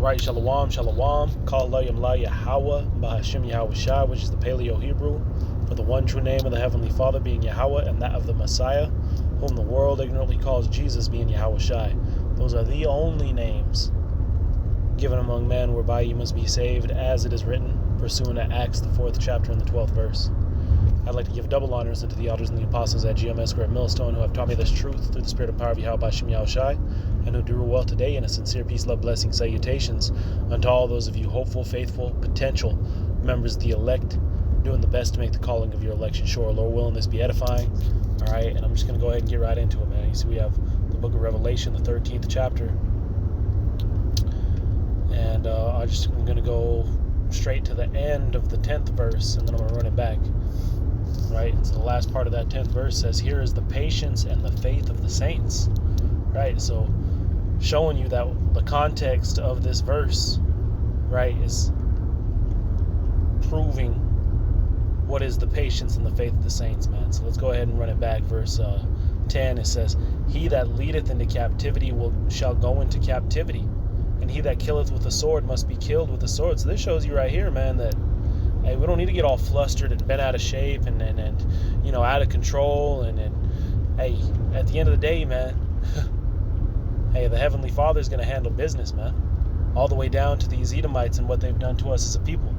Right, Shalom, Shalom, Kal Layam La Yahweh, Bahashim Yahweh Shai, which is the Paleo Hebrew, for the one true name of the Heavenly Father being Yahweh, and that of the Messiah, whom the world ignorantly calls Jesus, being Yahweh Shai. Those are the only names given among men whereby you must be saved, as it is written, pursuant to Acts, the 4th chapter and the 12th verse. I'd like to give double honors unto the elders and the apostles at GMS Square Millstone, who have taught me this truth through the spirit and power of Yahweh Bahashim Yahweh Shai, and who do rule well today, in a sincere peace, love, blessing, salutations unto all those of you hopeful, faithful, potential members of the elect, doing the best to make the calling of your election sure. Lord willing, this be edifying. All right, and I'm just going to go ahead and get right into it, man. You see, we have the book of Revelation, the 13th chapter, and I'm going to go straight to the end of the 10th verse, and then I'm going to run it back. Right, so the last part of that 10th verse says, here is the patience and the faith of the saints. Right, so showing you that the context of this verse, right, is proving what is the patience and the faith of the saints, man. So let's go ahead and run it back. Verse 10, it says, he that leadeth into captivity shall go into captivity, and he that killeth with the sword must be killed with the sword. So this shows you right here, man, that hey, we don't need to get all flustered and bent out of shape and you know, out of control. And hey, at the end of the day, man, hey, the Heavenly Father is going to handle business, man. All the way down to these Edomites and what they've done to us as a people.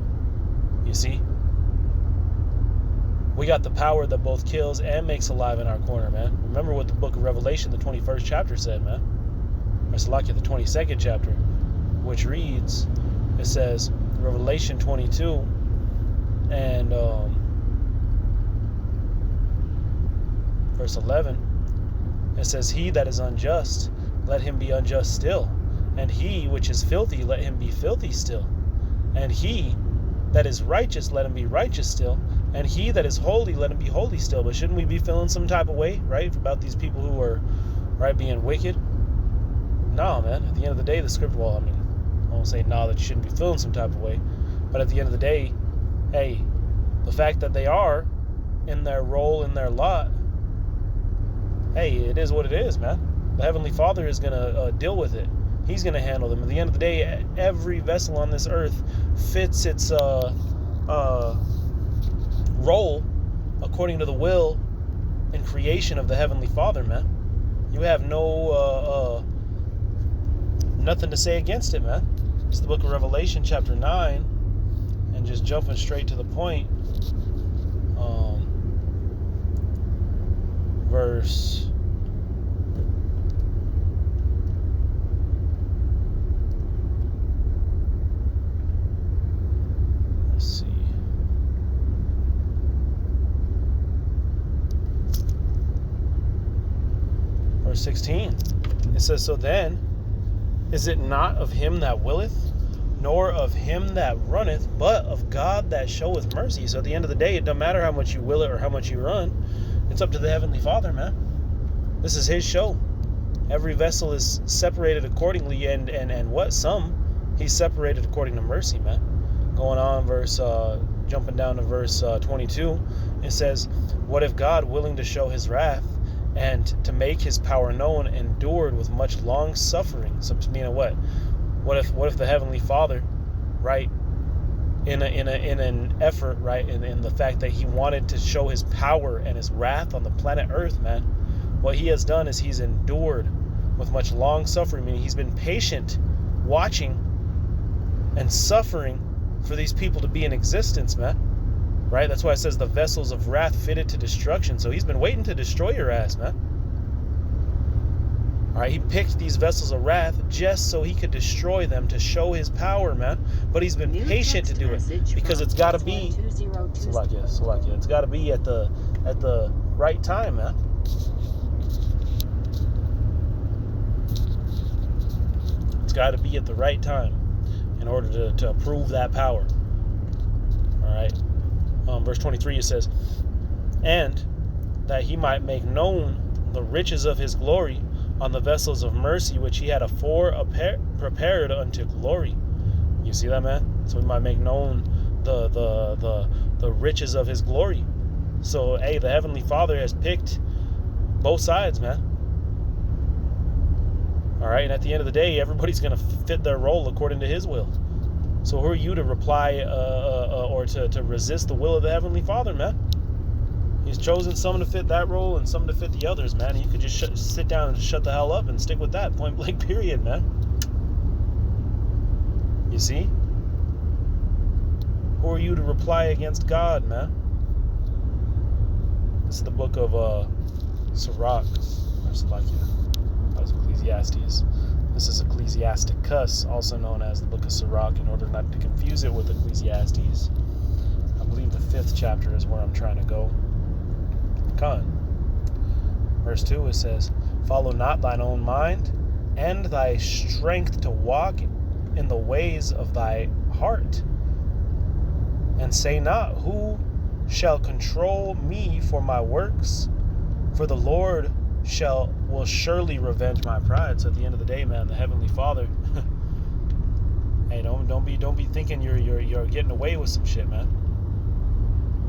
You see? We got the power that both kills and makes alive in our corner, man. Remember what the book of Revelation, the 21st chapter said, man. Or Salakia, the 22nd chapter, which reads, it says, Revelation 22, and verse 11, it says, he that is unjust, let him be unjust still, and he which is filthy, let him be filthy still, and he that is righteous, let him be righteous still, and he that is holy, let him be holy still. But shouldn't we be feeling some type of way, right, about these people who are, right, being wicked? No, man. At the end of the day, the script, well, I mean, I won't say no, that you shouldn't be feeling some type of way, but at the end of the day, hey, the fact that they are in their role, in their lot, hey, it is what it is, man. The Heavenly Father is going to deal with it. He's going to handle them. At the end of the day, every vessel on this earth fits its role according to the will and creation of the Heavenly Father, man. You have no nothing to say against it, man. It's the book of Revelation, chapter 9, and just jumping straight to the point. Verse let's see. Verse 16. It says, so then is it not of him that willeth, nor of him that runneth, but of God that showeth mercy. So at the end of the day, it doesn't matter how much you will it or how much you run. It's up to the Heavenly Father, man. This is his show. Every vessel is separated accordingly, and what? Some, he's separated according to mercy, man. Going on, jumping down to verse 22, it says, what if God, willing to show his wrath and to make his power known, endured with much long suffering? So meaning what? What if the Heavenly Father, right, in an effort, right, in the fact that he wanted to show his power and his wrath on the planet Earth, man, what he has done is he's endured with much long suffering, meaning he's been patient, watching and suffering for these people to be in existence, man. Right? That's why it says the vessels of wrath fitted to destruction. So he's been waiting to destroy your ass, man. All right, he picked these vessels of wrath just so he could destroy them, to show his power, man. But he's been patient to do it, because it's got to be, Salakia, it's got to be at the right time, man. It's got to be at the right time in order to approve that power. All right. Verse 23, it says, and that he might make known the riches of his glory on the vessels of mercy, which he had afore prepared unto glory. You see that, man? So we might make known the riches of his glory. So, hey, the Heavenly Father has picked both sides, man. All right, and at the end of the day, everybody's going to fit their role according to his will. So who are you to reply or to resist the will of the Heavenly Father, man? He's chosen some to fit that role and some to fit the others, man. You could just sit down and shut the hell up and stick with that, point blank period, man. You see? Who are you to reply against God, man? This is the book of Sirach, or Salakia. That was Ecclesiastes. This is Ecclesiasticus, also known as the book of Sirach, in order not to confuse it with Ecclesiastes. I believe the 5th chapter is where I'm trying to go. Verse 2, it says, "Follow not thine own mind, and thy strength to walk in the ways of thy heart. And say not, who shall control me for my works? For the Lord will surely revenge my pride." So at the end of the day, man, the Heavenly Father, hey, don't be thinking you're getting away with some shit, man.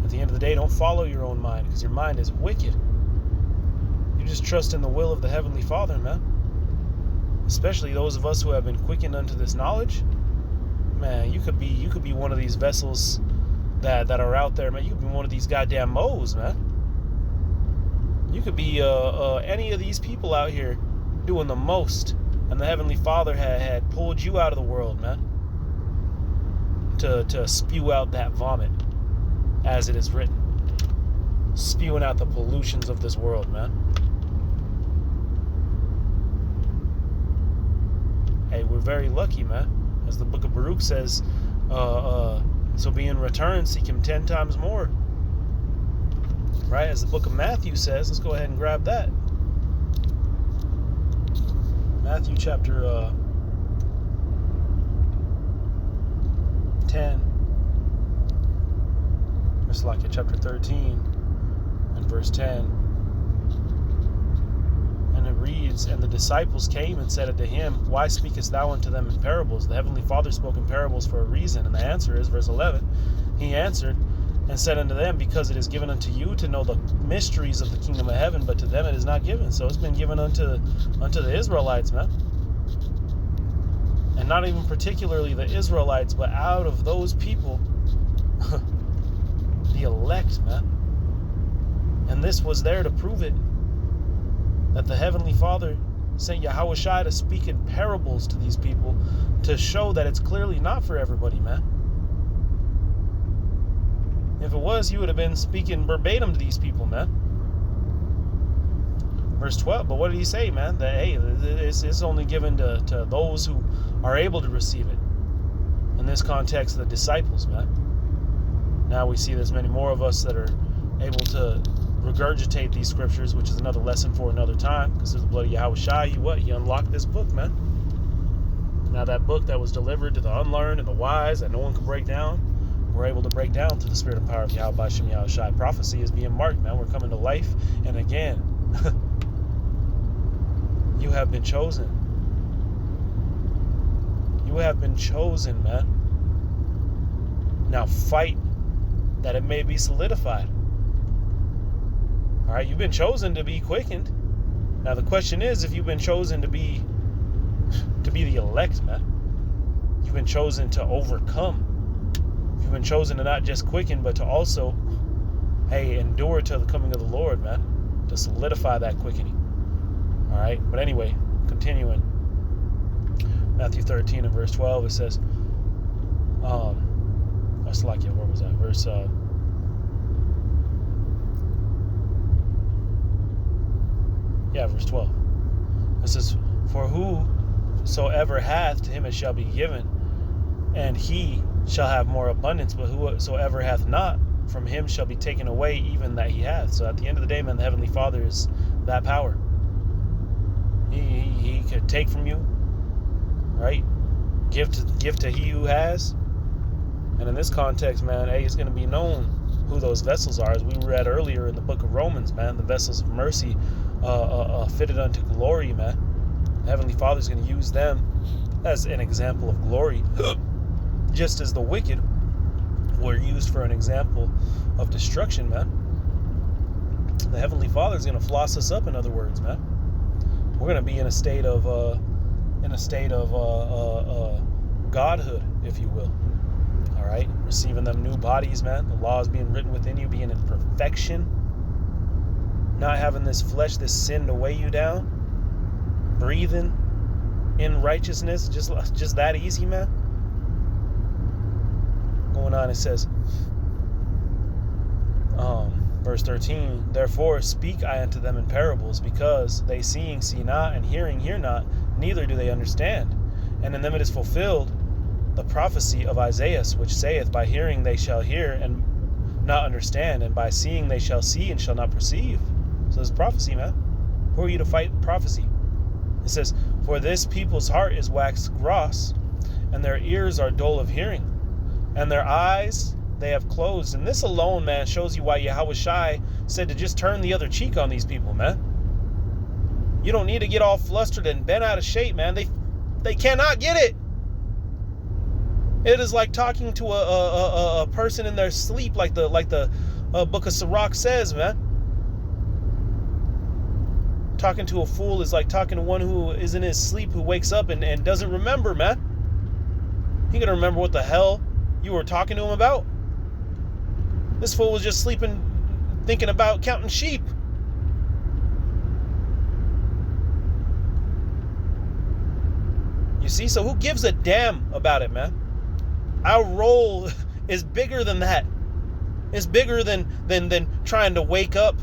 At the end of the day, don't follow your own mind, because your mind is wicked. You just trust in the will of the Heavenly Father, man. Especially those of us who have been quickened unto this knowledge. Man, you could be one of these vessels that are out there, man. You could be one of these goddamn moles, man. You could be any of these people out here doing the most, and the Heavenly Father had pulled you out of the world, man, to spew out that vomit, as it is written, spewing out the pollutions of this world, man. Hey, we're very lucky, man. As the book of Baruch says, so be in return, seek him 10 times more. Right? As the book of Matthew says, let's go ahead and grab that. Matthew chapter 10. It's like chapter 13 and verse 10. And it reads, "And the disciples came and said unto him, Why speakest thou unto them in parables? The Heavenly Father spoke in parables for a reason." And the answer is, verse 11, "He answered and said unto them, Because it is given unto you to know the mysteries of the kingdom of heaven, but to them it is not given." So it's been given unto the Israelites, man. And not even particularly the Israelites, but out of those people, the elect, man. And this was there to prove it, that the Heavenly Father sent Yahushua to speak in parables to these people, to show that it's clearly not for everybody, man. If it was, he would have been speaking verbatim to these people, man. Verse 12, but what did he say, man? That, hey, it's only given to those who are able to receive it. In this context, the disciples, man. Now we see there's many more of us that are able to regurgitate these scriptures, which is another lesson for another time, because through the blood of Yahushua, he unlocked this book, man. Now that book that was delivered to the unlearned and the wise, that no one could break down, we're able to break down through the spirit and power of Yahweh Shem Yahushua. Prophecy is being marked, man. We're coming to life, and again, you have been chosen. You have been chosen, man. Now fight that it may be solidified. All right, you've been chosen to be quickened. Now the question is, if you've been chosen to be the elect, man, you've been chosen to overcome. You've been chosen to not just quicken, but to also, hey, endure till the coming of the Lord, man, to solidify that quickening. All right, but anyway, continuing. Matthew 13 and verse 12, it says, that's like, yeah, where was that? Verse, verse 12. It says, "For whosoever hath, to him it shall be given, and he shall have more abundance, but whosoever hath not, from him shall be taken away even that he hath." So at the end of the day, man, the Heavenly Father is that power. He could take from you, right? Give to he who has. And in this context, man, hey, it's going to be known who those vessels are. As we read earlier in the book of Romans, man, the vessels of mercy fitted unto glory, man. The Heavenly Father's going to use them as an example of glory, just as the wicked were used for an example of destruction, man. The Heavenly Father's going to floss us up, in other words, man. We're going to be in a state of in a state of godhood, if you will. All right, receiving them new bodies, man. The law is being written within you, being in perfection, not having this flesh, this sin to weigh you down, breathing in righteousness, just that easy, man. Going on, it says, verse 13, therefore speak I unto them in parables, because they seeing see not, and hearing hear not, neither do they understand. And in them it is fulfilled the prophecy of Isaiah, which saith, by hearing they shall hear and not understand, and by seeing they shall see and shall not perceive. So it's prophecy, man. Who are you to fight prophecy? It says, for this people's heart is waxed gross, and their ears are dull of hearing, and their eyes they have closed. And this alone, man, shows you why Yahweh Shai said to just turn the other cheek on these people, man. You don't need to get all flustered and bent out of shape, man. They cannot get it. It is like talking to a person in their sleep, like the book of Sirach says, man. Talking to a fool is like talking to one who is in his sleep, who wakes up and doesn't remember, man. He gonna remember what the hell you were talking to him about. This fool was just sleeping, thinking about counting sheep. You see, so who gives a damn about it, man? Our role is bigger than that. It's bigger than trying to wake up